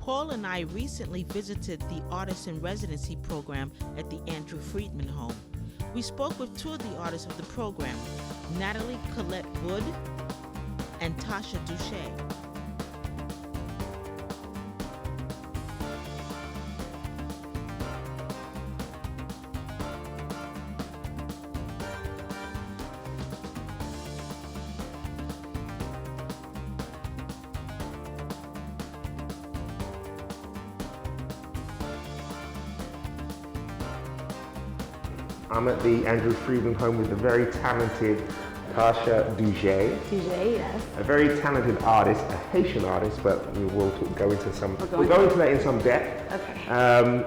Paul and I recently visited the Artist in Residency program at the Andrew Friedman home. We spoke with two of the artists of the program, Natalie Wood and Tasha Douge. I'm at the Andrew Friedman home with the very talented Tasha Douge. Douge, yes. A very talented artist, a Haitian artist, but we will go into that in some depth. Okay.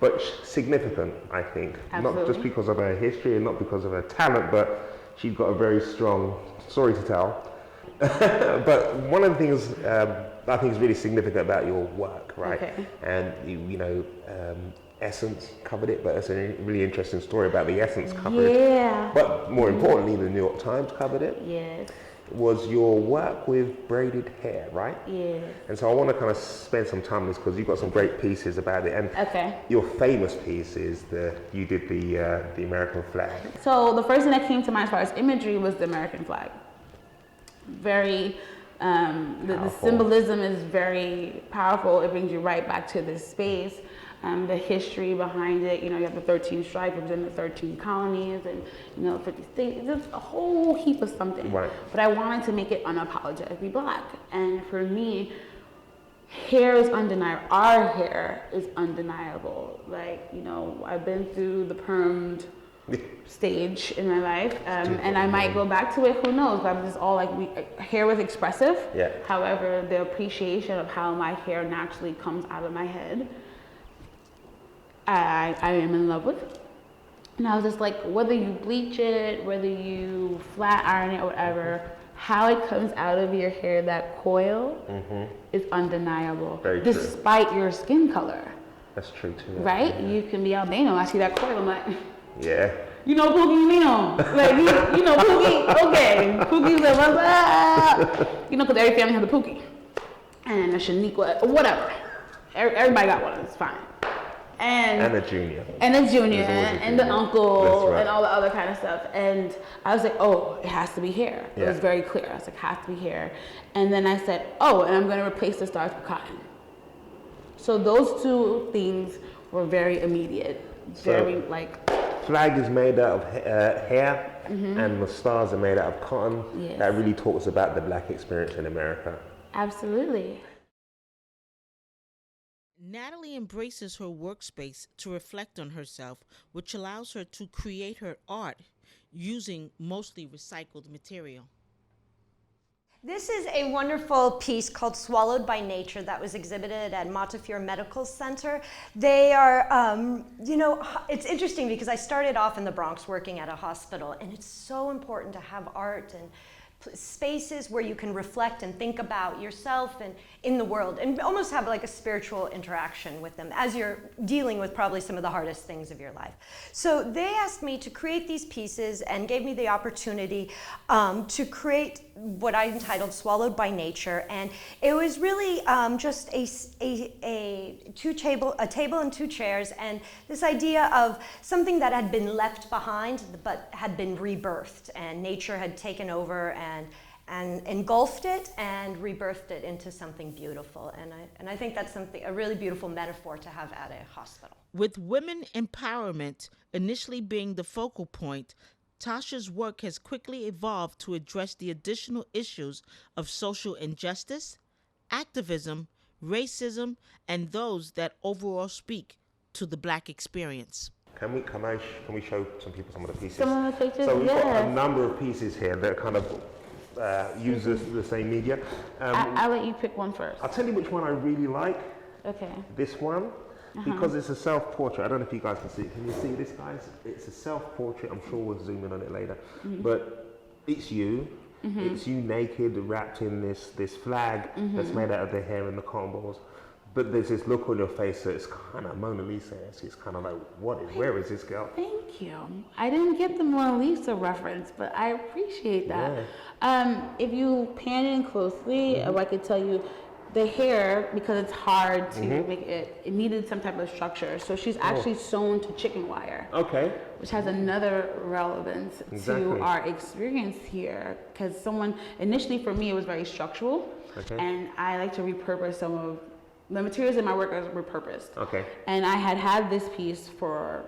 But significant, I think. Absolutely. Not just because of her history and not because of her talent, but she's got a very strong story to tell. But one of the things I think is really significant about your work, right? Okay. And Essence covered it, but it's a really interesting story about the Essence coverage. Yeah. But more importantly, the New York Times covered it. Yes. Was your work with braided hair, right? Yes. And so I want to kind of spend some time on this because you've got some great pieces about it. And okay. Your famous piece is you did the American flag. So the first thing that came to mind as far as imagery was the American flag. Very, the symbolism is very powerful. It brings you right back to this space. The history behind it, you have the 13 stripes representing the 13 colonies and, 50 states, just a whole heap of something. Right. But I wanted to make it unapologetically Black. And for me, hair is undeniable. Our hair is undeniable. I've been through the permed stage in my life, and I might go back to it, who knows, but I'm just all hair was expressive. Yeah. However, the appreciation of how my hair naturally comes out of my head, I am in love with. And I was just like, whether you bleach it, whether you flat iron it or whatever, how it comes out of your hair, that coil, is undeniable. Very true. Despite your skin color. That's true too. Right? Yeah. You can be albino, I see that coil, I'm like, yeah. Pookie, Pookie, okay. Pookie's like, because every family has a Pookie. And a Shaniqua, whatever. Everybody got one, it's fine. And a junior. And a junior, and the uncle, right. and all the other kind of stuff. And I was like, oh, it has to be hair. Yeah. It was very clear. I was like, has to be hair. And then I said, oh, and I'm going to replace the stars with cotton. So those two things were very immediate. Flag is made out of hair, and the stars are made out of cotton. Yes. That really talks about the Black experience in America. Absolutely. Natalie embraces her workspace to reflect on herself, which allows her to create her art using mostly recycled material. This is a wonderful piece called Swallowed by Nature that was exhibited at Montefiore Medical Center. They are, it's interesting because I started off in the Bronx working at a hospital, and it's so important to have art and spaces where you can reflect and think about yourself and in the world and almost have like a spiritual interaction with them as you're dealing with probably some of the hardest things of your life. So they asked me to create these pieces and gave me the opportunity to create what I entitled Swallowed by Nature, and it was really just a table and two chairs, and this idea of something that had been left behind but had been rebirthed, and nature had taken over and engulfed it and rebirthed it into something beautiful. And I think that's a really beautiful metaphor to have at a hospital. With women empowerment initially being the focal point, Tasha's work has quickly evolved to address the additional issues of social injustice, activism, racism, and those that overall speak to the Black experience. Can we show some people some of the pieces? Some of the pictures, So we've yes. got a number of pieces here that kind of use the same media. I'll let you pick one first. I'll tell you which one I really like. Okay. This one, because it's a self-portrait. I don't know if you guys can see it. Can you see this, guys? It's a self-portrait. I'm sure we'll zoom in on it later. But it's you. It's you naked, wrapped in this flag that's made out of the hair and the cotton balls. But there's this look on your face that it's kind of Mona Lisa. It's kind of like, where is this girl? Thank you. I didn't get the Mona Lisa reference, but I appreciate that. Yeah. If you pan in closely, I could tell you, the hair, because it's hard to make it, it needed some type of structure. So she's actually sewn to chicken wire. Okay. Which has another relevance Exactly. to our experience here. Because initially for me, it was very structural. Okay. And I like to repurpose some of the materials in my work are repurposed. Okay. And I had this piece for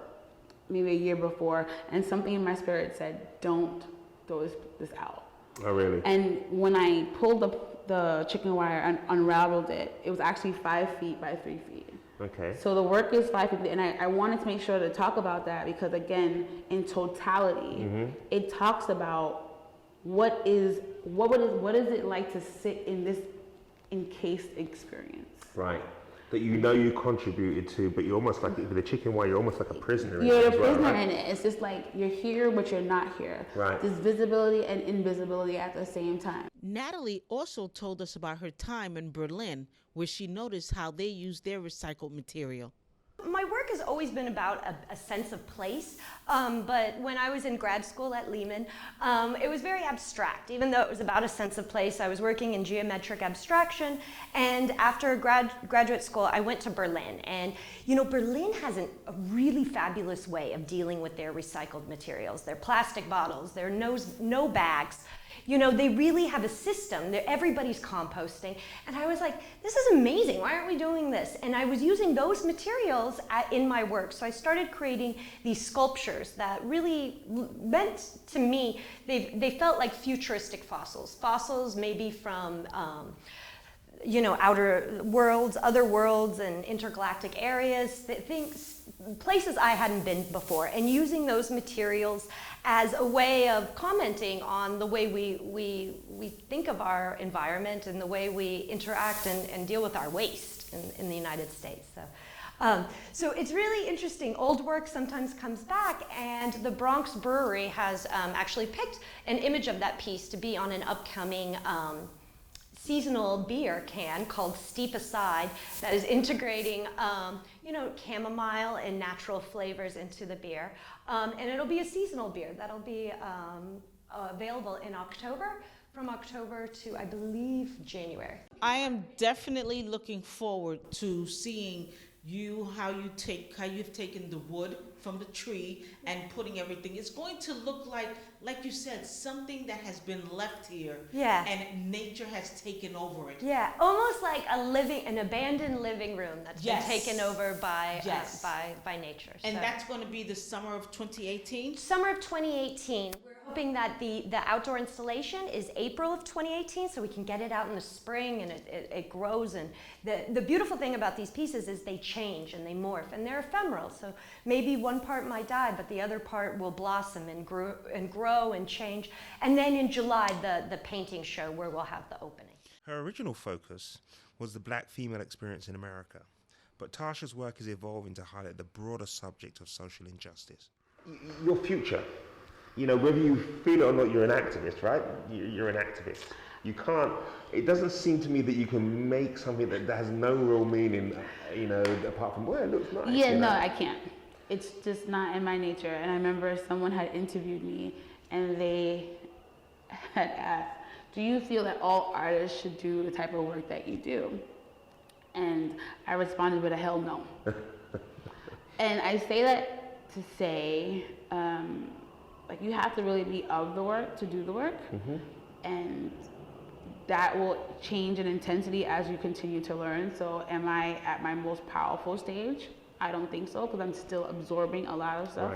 maybe a year before, and something in my spirit said, don't throw this out. Oh, really? And when I pulled the chicken wire and unraveled it, it was actually 5 feet by 3 feet. Okay. So the work is 5 feet, and I wanted to make sure to talk about that because, again, in totality, it talks about what is it like to sit in this encased experience. Right. That you contributed to, but you're almost like, with the chicken wire, you're almost like a prisoner in You're it a as well, prisoner right? in it. It's just like you're here, but you're not here. Right. This visibility and invisibility at the same time. Natalie also told us about her time in Berlin, where she noticed how they use their recycled material. My work has always been about a sense of place, but when I was in grad school at Lehman, it was very abstract. Even though it was about a sense of place, I was working in geometric abstraction, and after graduate school, I went to Berlin. And Berlin has a really fabulous way of dealing with their recycled materials, their plastic bottles, their no bags. They really have a system. Everybody's composting. And I was like, this is amazing. Why aren't we doing this? And I was using those materials in my work. So I started creating these sculptures that really meant to me, they felt like futuristic fossils. Fossils maybe from outer worlds, other worlds, and intergalactic areas, places I hadn't been before, and using those materials as a way of commenting on the way we think of our environment and the way we interact and deal with our waste in the United States. So it's really interesting. Old work sometimes comes back, and the Bronx Brewery has actually picked an image of that piece to be on an upcoming seasonal beer can called Steep Aside that is integrating chamomile and natural flavors into the beer. And it'll be a seasonal beer that'll be available in October, from October to, I believe, January. I am definitely looking forward to seeing how you've taken the wood from the tree and putting everything. It's going to look like you said, something that has been left here. Yeah. And nature has taken over it. Yeah, almost like an abandoned living room that's been taken over by nature. And that's going to be the summer of 2018? Summer of 2018. We're hoping that the outdoor installation is April of 2018, so we can get it out in the spring and it grows. And the beautiful thing about these pieces is they change and they morph, and they're ephemeral. So maybe one part might die, but the other part will blossom and grow and change. And then in July, the painting show where we'll have the opening. Her original focus was the black female experience in America, but Tasha's work is evolving to highlight the broader subject of social injustice. Your future, whether you feel it or not, you're an activist, right? You're an activist. You can't, it doesn't seem to me that you can make something that has no real meaning, apart from, well, it looks nice. Yeah, no, I can't. It's just not in my nature. And I remember someone had interviewed me and they had asked, do you feel that all artists should do the type of work that you do? And I responded with a hell no. And I say that to say, you have to really be of the work to do the work. Mm-hmm. And that will change in intensity as you continue to learn. So am I at my most powerful stage? I don't think so, because I'm still absorbing a lot of stuff.